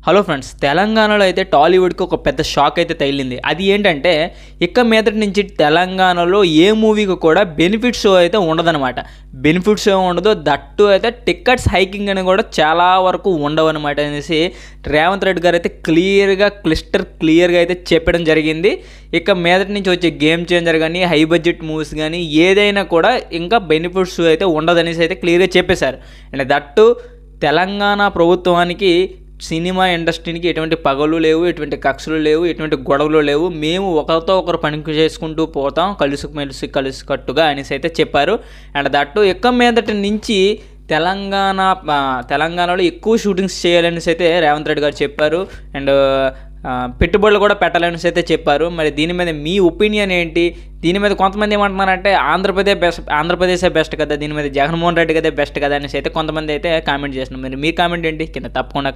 Hello friends, తెలంగాణలో అయితే టాలీవుడ్కి ఒక పెద్ద షాక్ అయితే తగిలింది. అది ఏంటంటే ఇక మీదటి నుంచి తెలంగాణలో ఏ మూవీకి కూడా బెనిఫిట్ షో అయితే ఉండదన్నమాట. బెనిఫిట్ షో ఉండదు, దట్టు అయితే టికెట్స్ హైకింగ్ అని కూడా చాలా వరకు ఉండవన్నమాట అనేసి రేవంత్ రెడ్డి గారు అయితే క్లియర్గా అయితే చెప్పడం జరిగింది. ఇక మీదటి నుంచి వచ్చే గేమ్ చేంజర్ కానీ హై బడ్జెట్ మూవీస్ కానీ ఏదైనా కూడా ఇంకా బెనిఫిట్ షో అయితే ఉండదనేసి అయితే క్లియర్గా చెప్పేశారు. అండ్ దట్టు తెలంగాణ ప్రభుత్వానికి సినిమా ఇండస్ట్రీకి ఎటువంటి పగలు లేవు, ఎటువంటి కక్షలు లేవు, ఎటువంటి గొడవలు లేవు. మేము ఒకరితో ఒకరు పని చేసుకుంటూ పోతాం కలిసికట్టుగా అనేసి అయితే చెప్పారు. అండ్ దట్టు ఇక మీదటి నుంచి తెలంగాణలో ఎక్కువ షూటింగ్స్ చేయాలనేసి అయితే రేవంత్ రెడ్డి గారు చెప్పారు. అండ్ పెట్టుబడులు కూడా పెట్టాలనేసి అయితే చెప్పారు. మరి దీని మీద మీ ఒపీనియన్ ఏంటి? దీని మీద కొంతమంది ఏమంటున్నారంటే ఆంధ్రప్రదేశే బెస్ట్ కదా, దీని మీద జగన్మోహన్ రెడ్డి కదే బెస్ట్ కదా అనేసి అయితే కొంతమంది అయితే కామెంట్ చేస్తున్నారు. మరి మీ కామెంట్ ఏంటి కింద తప్పకుండా